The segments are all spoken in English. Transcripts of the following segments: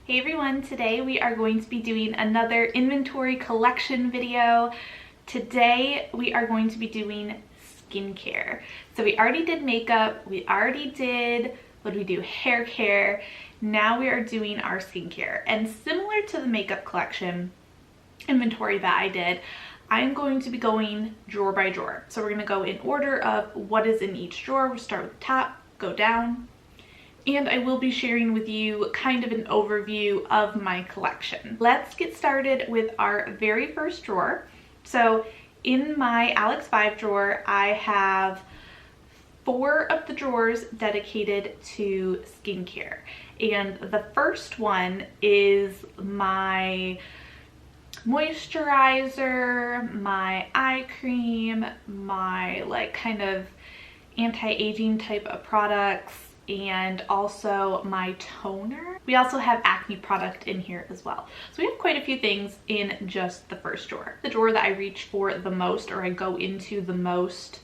Hey everyone, today we are going to be doing another inventory collection video. Today we are going to be doing skincare. So we already did makeup, we already did, what did we do, hair care. Now we are doing our skincare. And similar to the makeup collection inventory that I did, I'm going to be going drawer by drawer. So we're going to go in order of what is in each drawer. We'll start with the top, go down. And I will be sharing with you kind of an overview of my collection. Let's get started with our very first drawer. So in my Alex 5 drawer, I have 4 of the drawers dedicated to skincare. And the first one is my moisturizer, my eye cream, my like kind of anti-aging type of products, and also my toner. We also have acne product in here as well. So we have quite a few things in just the first drawer. The drawer that I reach for the most, or I go into the most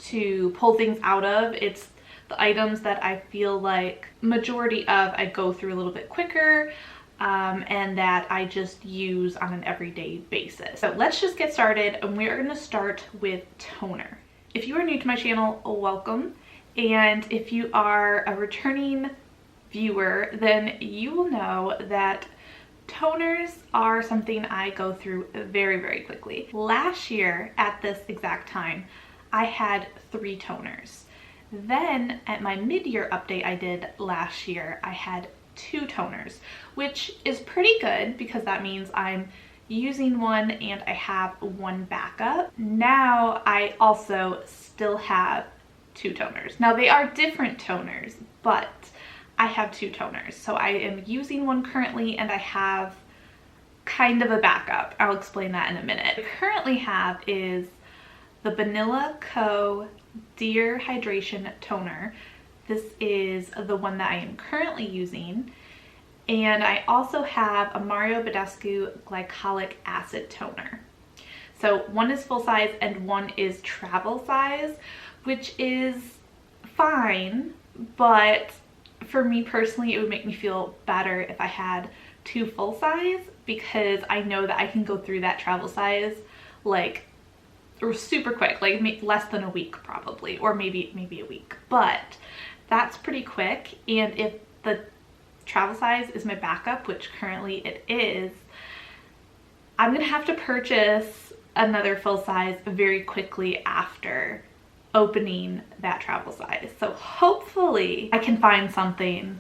to pull things out of, it's the items that I feel like majority of I go through a little bit quicker, and that I just use on an everyday basis. So let's just get started, and we are gonna start with toner. If you are new to my channel, welcome. And if you are a returning viewer, then you will know that toners are something I go through very, very quickly. Last year at this exact time, I had 3 toners. Then at my mid-year update I did last year, I had 2 toners, which is pretty good because that means I'm using one and I have one backup. Now I also still have 2 toners. Now they are different toners, but I have 2 toners. So I am using one currently and I have kind of a backup. I'll explain that in a minute. What I currently have is the Vanilla Co. Dear Hydration Toner. This is the one that I am currently using. And I also have a Mario Badescu Glycolic Acid Toner. So one is full size and one is travel size, which is fine, but for me personally, it would make me feel better if I had 2 full size, because I know that I can go through that travel size like super quick, like less than a week probably, or maybe a week, but that's pretty quick. And if the travel size is my backup, which currently it is, I'm gonna have to purchase another full size very quickly after opening that travel size. So hopefully I can find something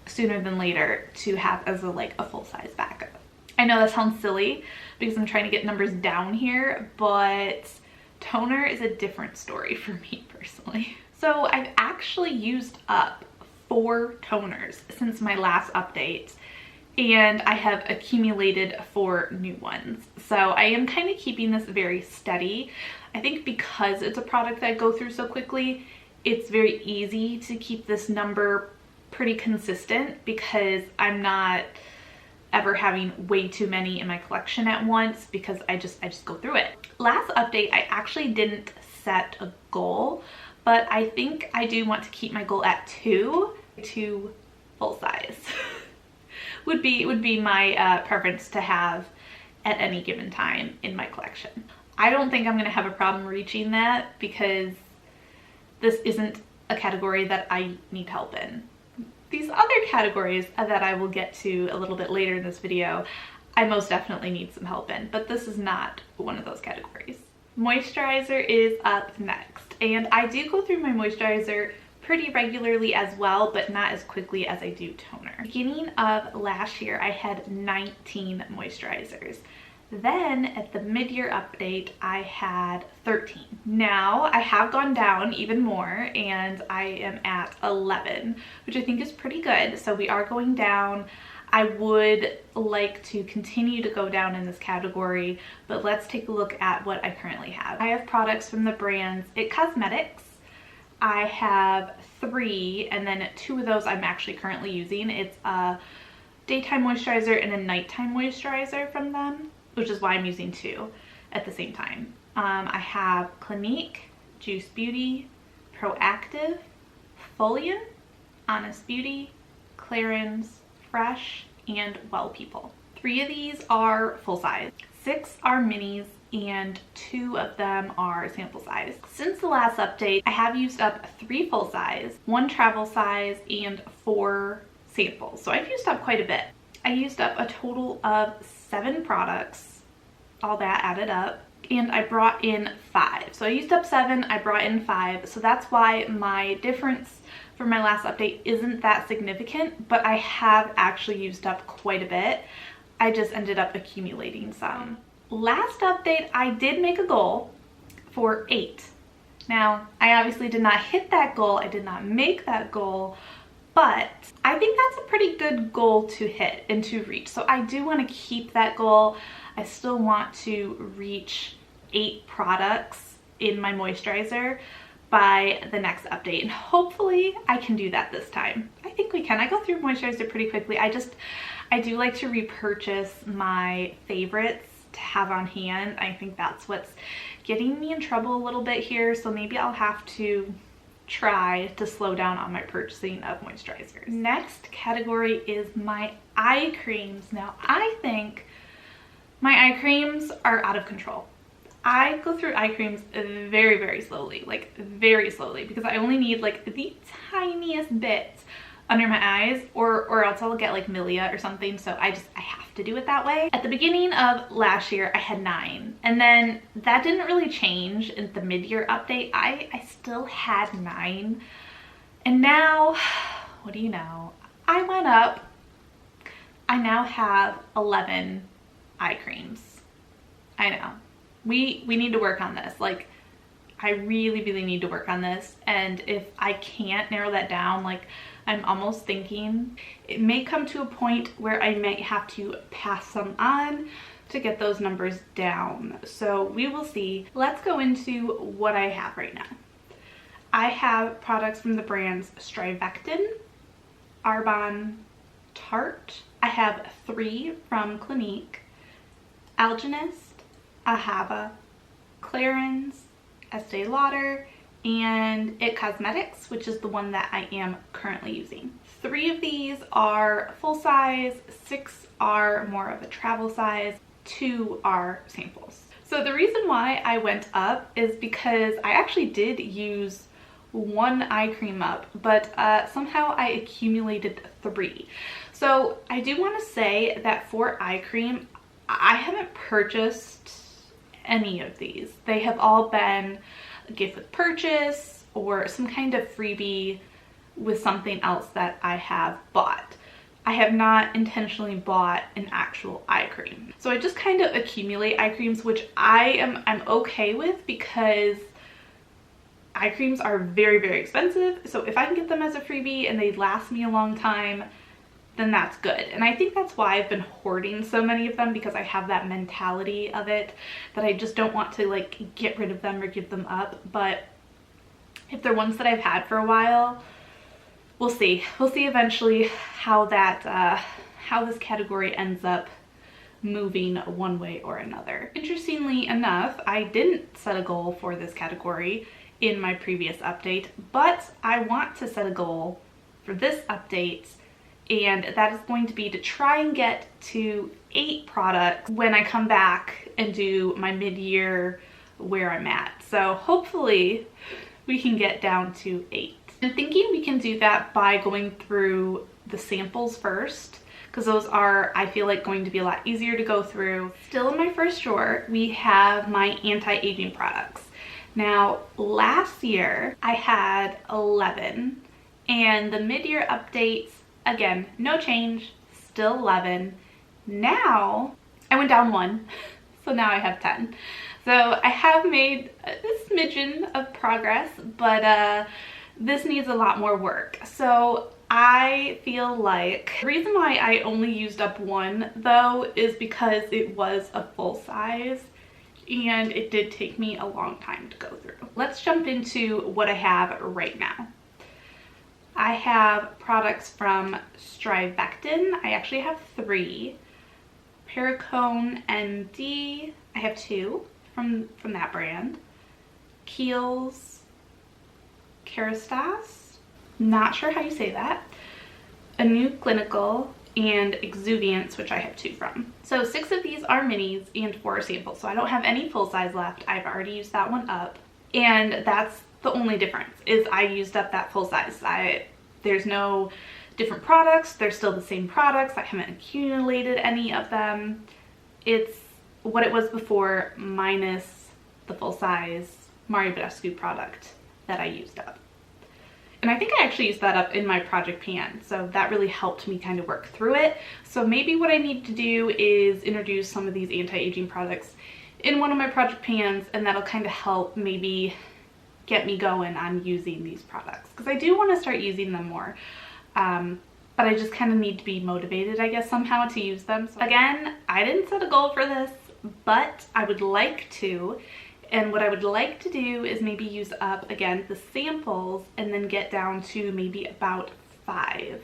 sooner than later to have as a full size backup. I know that sounds silly because I'm trying to get numbers down here, but toner is a different story for me personally. So I've actually used up 4 toners since my last update, and I have accumulated 4 new ones. So I am kind of keeping this very steady. I think because it's a product that I go through so quickly, it's very easy to keep this number pretty consistent because I'm not ever having way too many in my collection at once, because I just go through it. Last update, I actually didn't set a goal, but I think I do want to keep my goal at 2 full size. would be my preference to have at any given time in my collection. I don't think I'm going to have a problem reaching that because this isn't a category that I need help in. These other categories that I will get to a little bit later in this video, I most definitely need some help in, but this is not one of those categories. Moisturizer is up next, and I do go through my moisturizer pretty regularly as well, but not as quickly as I do toner. Beginning of last year, I had 19 moisturizers. Then at the mid-year update, I had 13. Now I have gone down even more and I am at 11, which I think is pretty good. So we are going down. I would like to continue to go down in this category, but let's take a look at what I currently have. I have products from the brands It Cosmetics. I have 3, and then 2 of those I'm actually currently using. It's a daytime moisturizer and a nighttime moisturizer from them, which is why I'm using 2 at the same time. I have Clinique, Juice Beauty, Proactive, Foliant, Honest Beauty, Clarins, Fresh, and Well People. 3 of these are full size, 6 are minis, and 2 of them are sample size. Since the last update, I have used up 3 full size, 1 travel size, and 4 samples. So I've used up quite a bit. I used up a total of 7 products, all that added up, and I brought in 5. So I used up 7, I brought in 5. So that's why my difference for my last update isn't that significant, but I have actually used up quite a bit. I just ended up accumulating some. Last update, I did make a goal for 8. Now, I obviously did not hit that goal. I did not make that goal, but I think that's a pretty good goal to hit and to reach. So I do want to keep that goal. I still want to reach 8 products in my moisturizer by the next update, and hopefully I can do that this time. I think we can. I go through moisturizer pretty quickly. I do like to repurchase my favorites to have on hand. I think that's what's getting me in trouble a little bit here, so maybe I'll have to try to slow down on my purchasing of moisturizers. Next category is my eye creams. Now, I think my eye creams are out of control. I go through eye creams very, very slowly, like very slowly, because I only need like the tiniest bit under my eyes, or else I'll get like milia or something. So I have to do it that way. At the beginning of last year, I had 9, and then that didn't really change in the mid-year update. I still had 9, and now, what do you know? I went up. I now have 11 eye creams. I know. We need to work on this. Like, I really, really need to work on this. And if I can't narrow that down, like, I'm almost thinking it may come to a point where I might have to pass some on to get those numbers down. So we will see. Let's go into what I have right now. I have products from the brands Strivectin, Arbonne, Tarte. I have 3 from Clinique, Algenist, Ahava, Clarins, Estee Lauder, and It Cosmetics, which is the one that I am currently using. 3 of these are full size, 6 are more of a travel size, 2 are samples. So the reason why I went up is because I actually did use 1 eye cream up, but somehow I accumulated 3. So I do want to say that for eye cream, I haven't purchased any of these. They have all been a gift with purchase or some kind of freebie with something else that I have bought. I have not intentionally bought an actual eye cream. So I just kind of accumulate eye creams, which I'm okay with, because eye creams are very, very expensive. So if I can get them as a freebie and they last me a long time, then that's good. And I think that's why I've been hoarding so many of them, because I have that mentality of it that I just don't want to like get rid of them or give them up. But if they're ones that I've had for a while, we'll see. We'll see eventually how that how this category ends up moving one way or another. Interestingly enough, I didn't set a goal for this category in my previous update, but I want to set a goal for this update, and that is going to be to try and get to 8 products when I come back and do my mid-year where I'm at. So hopefully we can get down to 8. I'm thinking we can do that by going through the samples first, because those are, I feel like, going to be a lot easier to go through. Still in my first drawer, we have my anti-aging products. Now, last year I had 11, and the mid-year updates, again, no change, still 11. Now, I went down 1, so now I have 10. So I have made a smidgen of progress, but this needs a lot more work. So I feel like the reason why I only used up 1 though is because it was a full size and it did take me a long time to go through. Let's jump into what I have right now. I have products from Strivectin. I actually have 3. Perricone MD, I have 2 from that brand. Kiehl's Kerastase, not sure how you say that. A New Clinical, and Exuviance, which I have 2 from. So 6 of these are minis and 4 are samples. So I don't have any full size left. I've already used that one up. And that's the only difference, is I used up that full size. There's no different products. They're still the same products. I haven't accumulated any of them. It's what it was before minus the full size Mario Badescu product that I used up. And I think I actually used that up in my project pan, so that really helped me kind of work through it. So maybe what I need to do is introduce some of these anti-aging products in one of my project pans, and that'll kind of help maybe get me going on using these products, because I do want to start using them more. But I just kind of need to be motivated, I guess, somehow to use them. So again, I didn't set a goal for this, but I would like to. And what I would like to do is maybe use up, again, the samples and then get down to maybe about 5.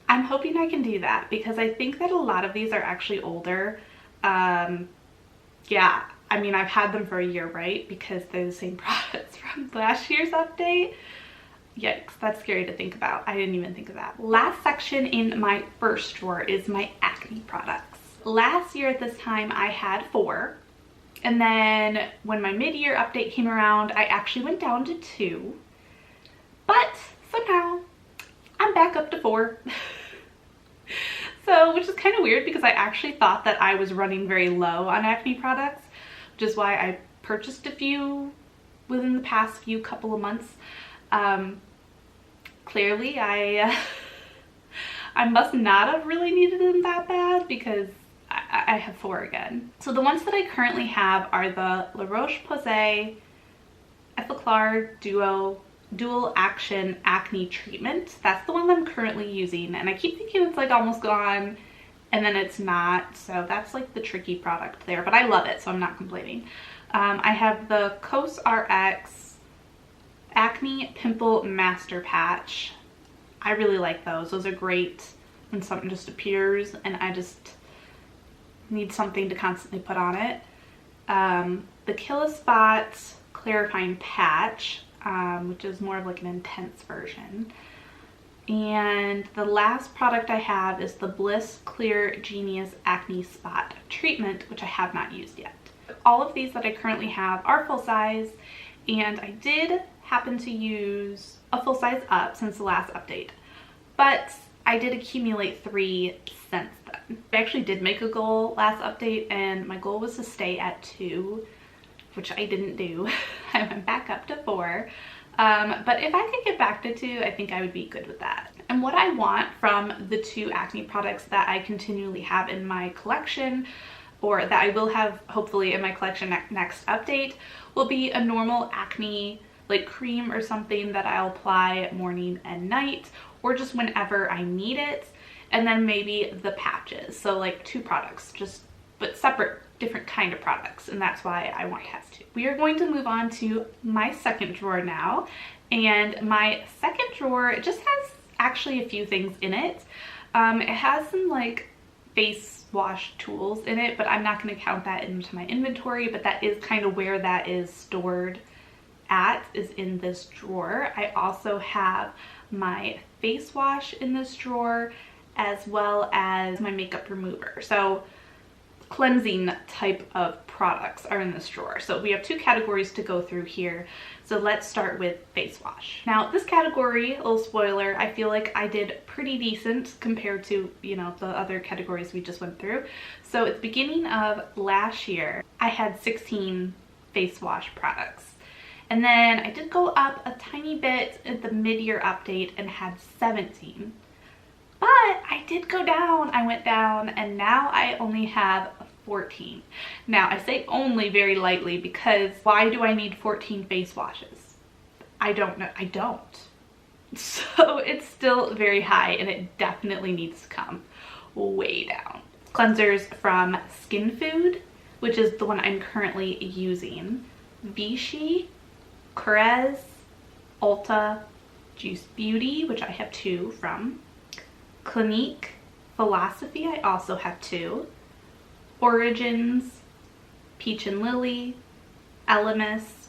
I'm hoping I can do that because I think that a lot of these are actually older. Yeah, I mean, I've had them for a year, right? Because they're the same products from last year's update. Yikes, that's scary to think about. I didn't even think of that. Last section in my first drawer is my acne products. Last year at this time, I had 4. And then when my mid-year update came around, I actually went down to 2. But somehow I'm back up to 4. So, which is kind of weird because I actually thought that I was running very low on acne products, which is why I purchased a few within the past couple of months. Clearly I must not have really needed them that bad because I have 4 again. So the ones that I currently have are the La Roche-Posay Effaclar Dual Action Acne Treatment. That's the one that I'm currently using, and I keep thinking it's like almost gone, and then it's not. So that's like the tricky product there, but I love it, so I'm not complaining. I have the CosRx Acne Pimple Master Patch. I really like those. Those are great when something just appears and I just need something to constantly put on it. The Kill a Spot Clarifying Patch, which is more of like an intense version. And the last product I have is the Bliss Clear Genius Acne Spot Treatment, which I have not used yet. All of these that I currently have are full size, and I did happen to use a full size up since the last update, but I did accumulate 3 since then. I actually did make a goal last update, and my goal was to stay at 2, which I didn't do. I went back up to 4. But if I could get back to 2, I think I would be good with that. And what I want from the 2 acne products that I continually have in my collection, or that I will have hopefully in my collection next update, will be a normal acne like cream or something that I'll apply morning and night, or just whenever I need it. And then maybe the patches. So like 2 products, but separate, different kind of products. And that's why I want to have 2. We are going to move on to my second drawer now. And my second drawer, it just has actually a few things in it. It has some like face wash tools in it, but I'm not going to count that into my inventory, but that is kind of where that is stored at, is in this drawer. I also have my face wash in this drawer, as well as my makeup remover. So cleansing type of products are in this drawer. So we have 2 categories to go through here. So let's start with face wash. Now this category, a little spoiler, I feel like I did pretty decent compared to, you know, the other categories we just went through. So at the beginning of last year, I had 16 face wash products. And then I did go up a tiny bit at the mid-year update and had 17. But I did go down, I went down, and now I only have 14. Now I say only very lightly because why do I need 14 face washes? I don't know, I don't. So it's still very high, and it definitely needs to come way down. Cleansers from Skin Food, which is the one I'm currently using. Vichy, Corez, Ulta, Juice Beauty, which I have 2 from. Clinique, Philosophy, I also have 2. Origins, Peach and Lily, Elemis,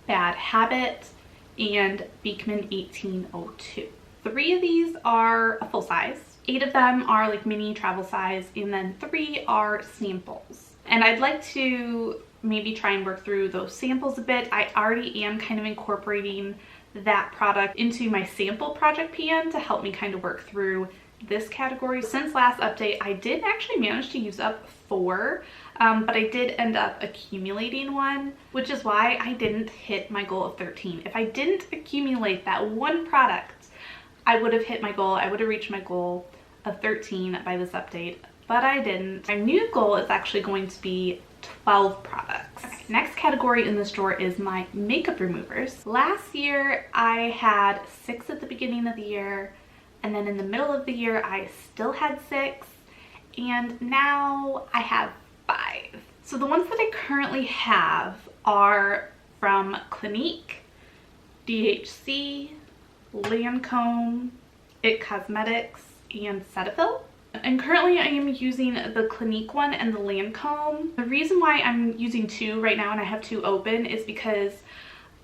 Bad Habit, and Beekman 1802. 3 of these are a full size, 8 of them are like mini travel size, and then 3 are samples. And I'd like to maybe try and work through those samples a bit. I already am kind of incorporating that product into my sample project pan to help me kind of work through this category. Since last update, I did actually manage to use up 4, but I did end up accumulating 1, which is why I didn't hit my goal of 13. If I didn't accumulate that 1 product, I would have hit my goal. I would have reached my goal of 13 by this update, but I didn't. My new goal is actually going to be 12 products. Okay, next category in this drawer is my makeup removers. Last year I had 6 at the beginning of the year, and then in the middle of the year I still had 6, and now I have 5. So the ones that I currently have are from Clinique, DHC, Lancome, It Cosmetics, and Cetaphil. And currently I am using the Clinique one and the Lancome. The reason why I'm using 2 right now and I have 2 open is because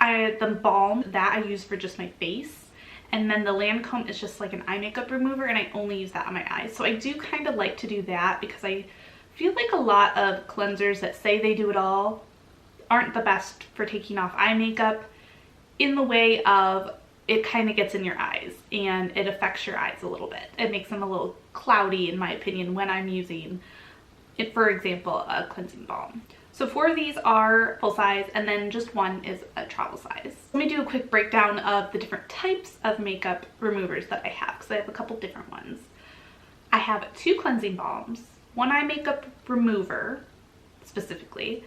the Balm that I use for just my face, and then the Lancome is just like an eye makeup remover, and I only use that on my eyes. So I do kind of like to do that because I feel like a lot of cleansers that say they do it all aren't the best for taking off eye makeup, in the way of it kind of gets in your eyes and it affects your eyes a little bit. It makes them a little cloudy, in my opinion, when I'm using it, for example, a cleansing balm. So 4 of these are full size, and then just 1 is a travel size. Let me do a quick breakdown of the different types of makeup removers that I have, because I have a couple different ones. I have 2 cleansing balms, 1 eye makeup remover specifically,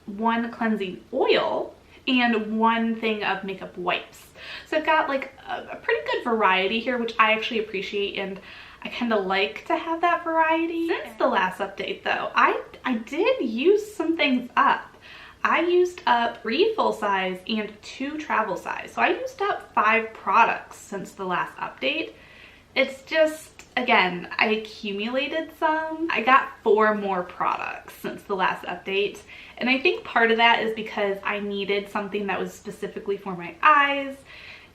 1 cleansing oil, and 1 thing of makeup wipes. So I've got like a pretty good variety here, which I actually appreciate, and I kind of like to have that variety. Since the last update though, I did use some things up. I used up 3 full size and 2 travel size. So I used up 5 products since the last update. It's just, again, I accumulated some. I got 4 more products since the last update. And I think part of that is because I needed something that was specifically for my eyes,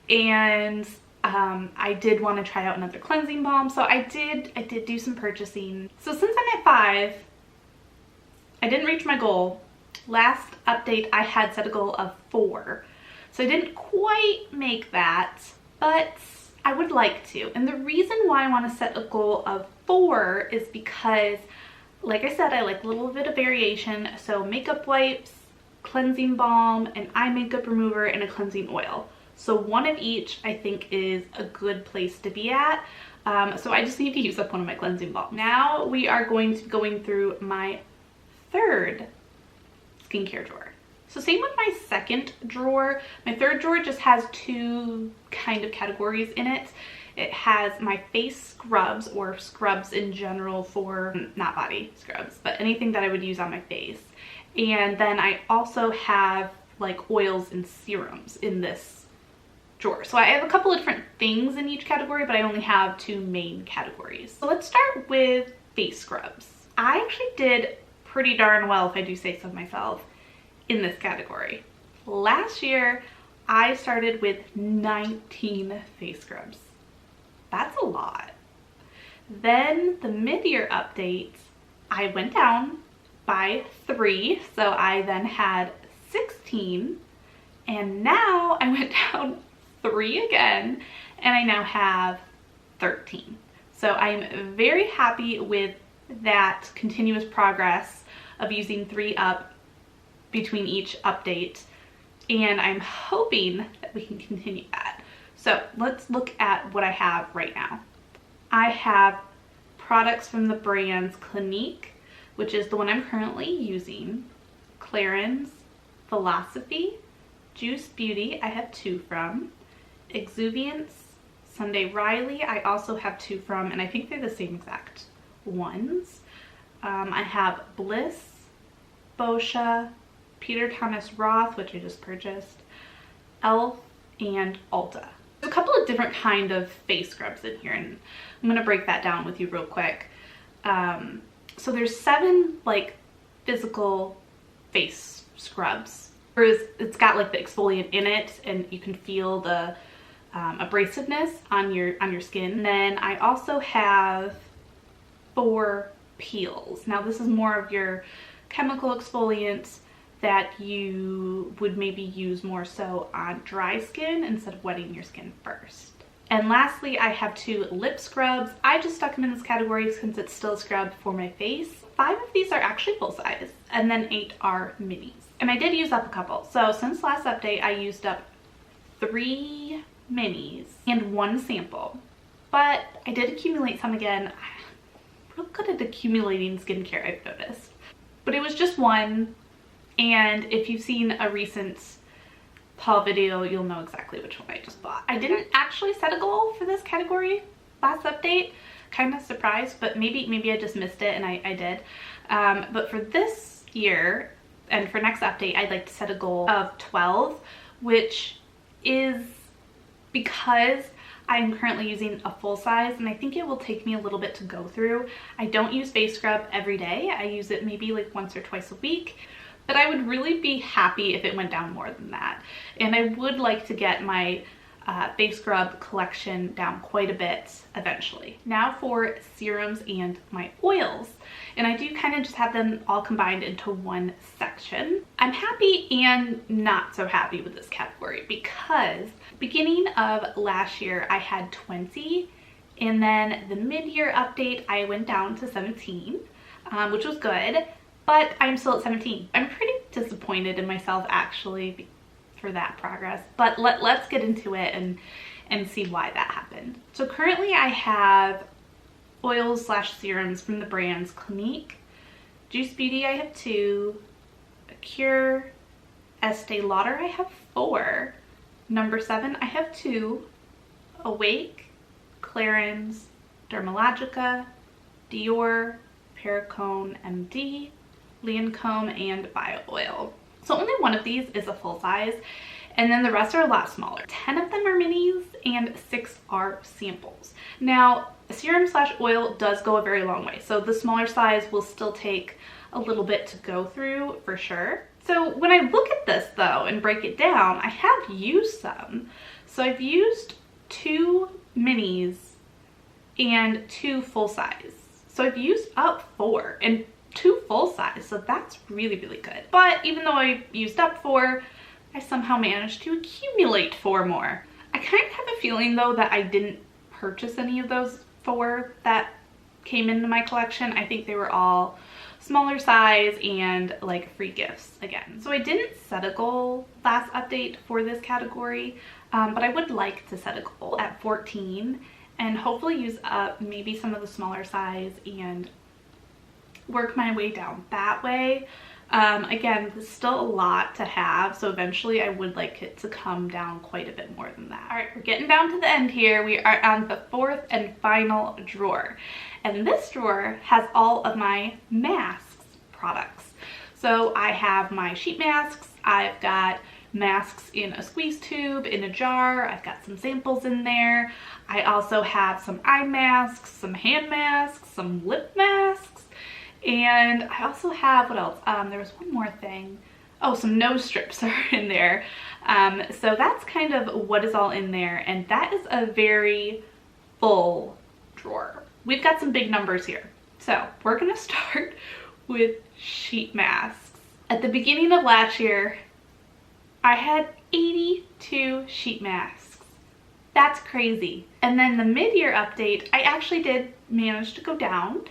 and I did want to try out another cleansing balm, so I did do some purchasing. So since I'm at 5, I didn't reach my goal. Last update I had set a goal of 4, so I didn't quite make that, but I would like to. And the reason why I want to set a goal of 4 is because, like I said, I like a little bit of variation. So makeup wipes, cleansing balm, an eye makeup remover, and a cleansing oil. So 1 of each I think is a good place to be at. So I just need to use up 1 of my cleansing balms. Now we are going to be going through my 3rd skincare drawer. So same with my 2nd drawer. My 3rd drawer just has 2 kind of categories in it. It has my face scrubs, or scrubs in general for, not body scrubs, but anything that I would use on my face. And then I also have like oils and serums in this drawer. So I have a couple of different things in each category, but I only have 2 main categories. So let's start with face scrubs. I actually did pretty darn well, if I do say so myself, in this category. Last year, I started with 19 face scrubs. That's a lot. Then the mid-year update, I went down by 3, so I then had 16, and now I went down 3 again, and I now have 13. So I'm very happy with that continuous progress of using 3 up between each update, and I'm hoping that we can continue that. So let's look at what I have right now. I have products from the brands Clinique, which is the one I'm currently using, Clarins, Philosophy, Juice Beauty, I have 2 from, Exuviance, Sunday Riley, I also have 2 from, and I think they're the same exact ones. I have Bliss, Boscia, Peter Thomas Roth, which I just purchased, Elf, and Ulta. There's a couple of different kind of face scrubs in here, and I'm gonna break that down with you real quick. So there's 7 like physical face scrubs, whereas it's got like the exfoliant in it, and you can feel the abrasiveness on your skin. And then I also have 4 peels. Now this is more of your chemical exfoliants that you would maybe use more so on dry skin instead of wetting your skin first. And lastly, I have 2 lip scrubs. I just stuck them in this category since it's still a scrub for my face. 5 of these are actually full size, and then 8 are minis. And I did use up a couple. So since last update, I used up 3 minis and 1 sample. But I did accumulate some again. I'm real good at accumulating skincare, I've noticed. But it was just 1. And if you've seen a recent haul video, you'll know exactly which one I just bought. I didn't actually set a goal for this category last update. Kind of surprised, but maybe I just missed it, and I did. But for this year and for next update, I'd like to set a goal of 12, which is because I'm currently using a full size, and I think it will take me a little bit to go through. I don't use face scrub every day. I use it maybe like once or twice a week. But I would really be happy if it went down more than that. And I would like to get my face scrub collection down quite a bit eventually. Now for serums and my oils. And I do kind of just have them all combined into one section. I'm happy and not so happy with this category because beginning of last year I had 20, and then the mid-year update I went down to 17, which was good. But I'm still at 17. I'm pretty disappointed in myself actually for that progress. But let's get into it and see why that happened. So currently I have oils / serums from the brands Clinique, Juice Beauty I have 2, Acure, Estee Lauder I have 4, Number 7 I have 2, Awake, Clarins, Dermalogica, Dior, Perricone MD, Lancome, and Bio Oil. So only 1 of these is a full size, and then the rest are a lot smaller. 10 of them are minis and 6 are samples. Now, a serum / oil does go a very long way, so the smaller size will still take a little bit to go through for sure. So when I look at this though and break it down, I have used some. So I've used 2 minis and 2 full size. So I've used up 4 and 2 full size, so that's really good. But even though I used up 4, I somehow managed to accumulate 4 more. I kind of have a feeling though that I didn't purchase any of those 4 that came into my collection. I think they were all smaller size and like free gifts again. So I didn't set a goal last update for this category, but I would like to set a goal at 14 and hopefully use up maybe some of the smaller size and work my way down that way. Again, there's still a lot to have, so eventually I would like it to come down quite a bit more than that. All right, we're getting down to the end here. We are on the 4th and final drawer, and this drawer has all of my masks products. So I have my sheet masks, I've got masks in a squeeze tube, in a jar, I've got some samples in there. I also have some eye masks, some hand masks, some lip masks, and I also have, what else? There was one more thing. Oh, some nose strips are in there. So that's kind of what is all in there, and that is a very full drawer. We've got some big numbers here. So we're gonna start with sheet masks. At the beginning of last year, I had 82 sheet masks. That's crazy. And then the mid-year update, I actually did manage to go down,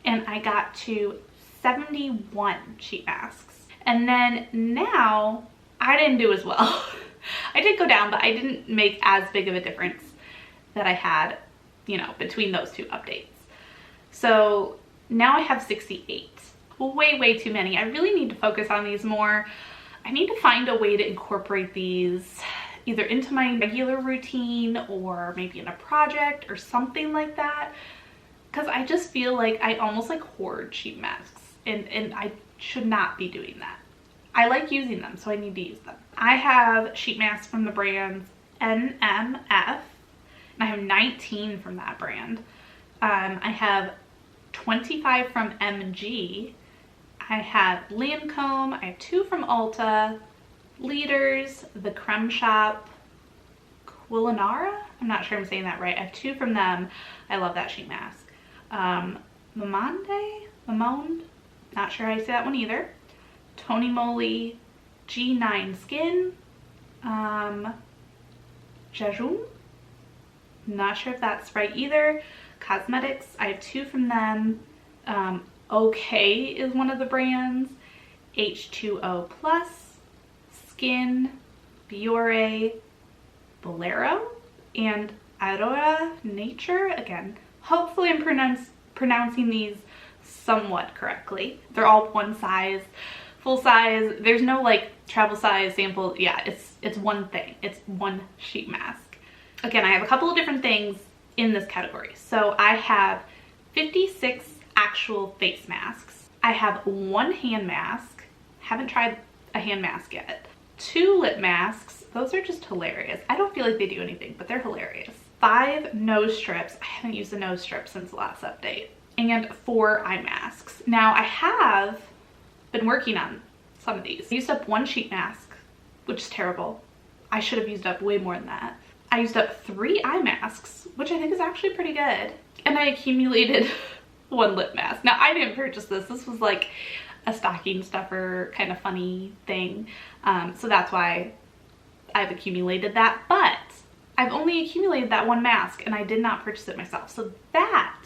and I got to 71 sheet masks. And then now I didn't do as well. I did go down, but I didn't make as big of a difference that I had, you know, between those 2 updates. So now I have 68. Way too many. I really need to focus on these more. I need to find a way to incorporate these either into my regular routine or maybe in a project or something like that. Because I just feel like I almost like hoard sheet masks, and I should not be doing that. I like using them, so I need to use them. I have sheet masks from the brands NMF, and I have 19 from that brand. I have 25 from MG. I have Lancome. I have 2 from Ulta, Leaders, The Creme Shop, Willinara. I'm not sure I'm saying that right. I have 2 from them. I love that sheet mask. Mamonde, not sure how I say that one either. Tony Moly G9 Skin. Jejum, not sure if that's right either. Cosmetics, I have 2 from them. OK is one of the brands. H2O Plus, Skin, Biore, Bolero, and Aurora Nature. Again, hopefully I'm pronouncing these somewhat correctly. They're all one size, full size. There's no like travel size sample. Yeah, it's one thing. It's one sheet mask. Again, I have a couple of different things in this category. So I have 56 actual face masks. I have 1 hand mask. Haven't tried a hand mask yet. 2 lip masks. Those are just hilarious. I don't feel like they do anything, but they're hilarious. 5 nose strips. I haven't used a nose strip since the last update. And 4 eye masks. Now I have been working on some of these. I used up 1 sheet mask, which is terrible. I should have used up way more than that. I used up 3 eye masks, which I think is actually pretty good. And I accumulated 1 lip mask. Now I didn't purchase this. This was like a stocking stuffer kind of funny thing. So that's why I've accumulated that. But I've only accumulated that 1 mask and I did not purchase it myself. So that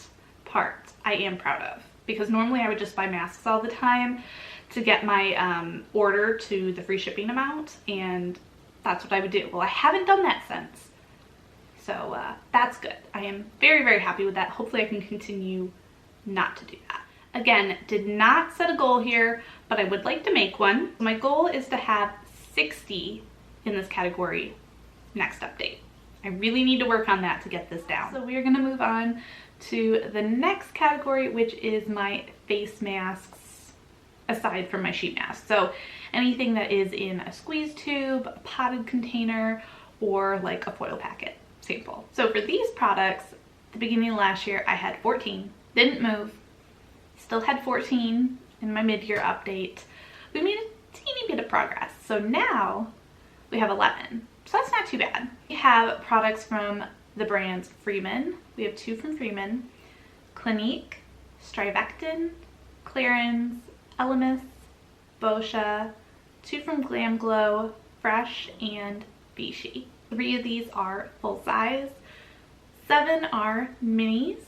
part I am proud of, because normally I would just buy masks all the time to get my order to the free shipping amount, and that's what I would do. Well, I haven't done that since, so that's good. I am very, very happy with that. Hopefully I can continue not to do that. Again, did not set a goal here, but I would like to make one. My goal is to have 60 in this category next update. I really need to work on that to get this down. So we are gonna move on to the next category, which is my face masks aside from my sheet mask. So anything that is in a squeeze tube, a potted container, or like a foil packet sample. So for these products, at the beginning of last year, I had 14, didn't move, still had 14 in my mid-year update. We made a teeny bit of progress. So now we have 11. So that's not too bad. We have products from the brands Freeman. We have 2 from Freeman, Clinique, Strivectin, Clarins, Elemis, Boscia, 2 from Glam Glow, Fresh, and Vichy. 3 of these are full size, 7 are minis,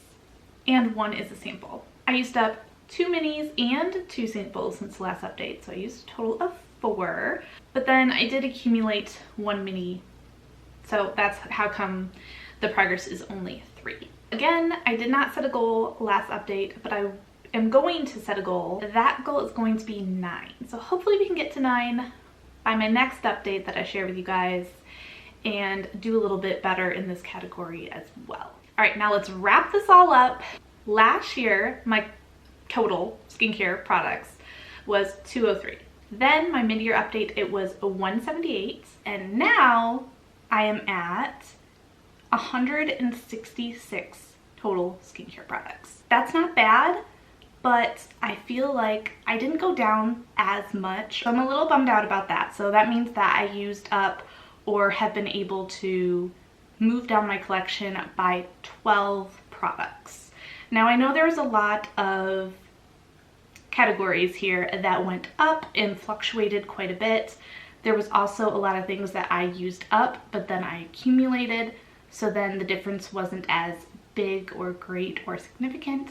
and 1 is a sample. I used up 2 minis and 2 samples since the last update, so I used a total of 4, but then I did accumulate 1 mini, so that's how come the progress is only 3. Again, I did not set a goal last update, but I am going to set a goal. That goal is going to be 9. So hopefully we can get to 9 by my next update that I share with you guys and do a little bit better in this category as well. All right, now let's wrap this all up. Last year, my total skincare products was 203. Then my mid-year update, it was a 178. And now I am at 166 total skincare products. That's not bad, but I feel like I didn't go down as much. So I'm a little bummed out about that. So that means that I used up or have been able to move down my collection by 12 products. Now I know there's a lot of categories here that went up and fluctuated quite a bit. There was also a lot of things that I used up, but then I accumulated. So then the difference wasn't as big or great or significant.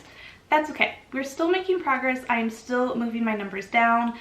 That's okay. We're still making progress. I am still moving my numbers down.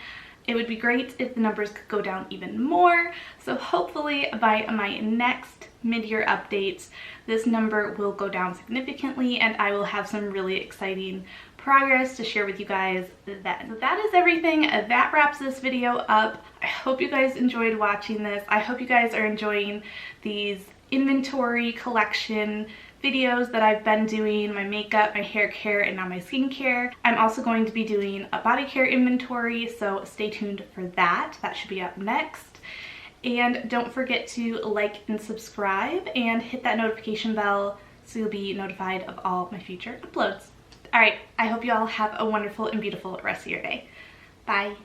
It would be great if the numbers could go down even more. So hopefully by my next mid-year updates, this number will go down significantly and I will have some really exciting progress to share with you guys then. So that is everything. That wraps this video up. I hope you guys enjoyed watching this. I hope you guys are enjoying these inventory collection videos that I've been doing, my makeup, my hair care, and now my skincare. I'm also going to be doing a body care inventory, so stay tuned for that. That should be up next. And don't forget to like and subscribe and hit that notification bell so you'll be notified of all my future uploads. All right, I hope you all have a wonderful and beautiful rest of your day. Bye.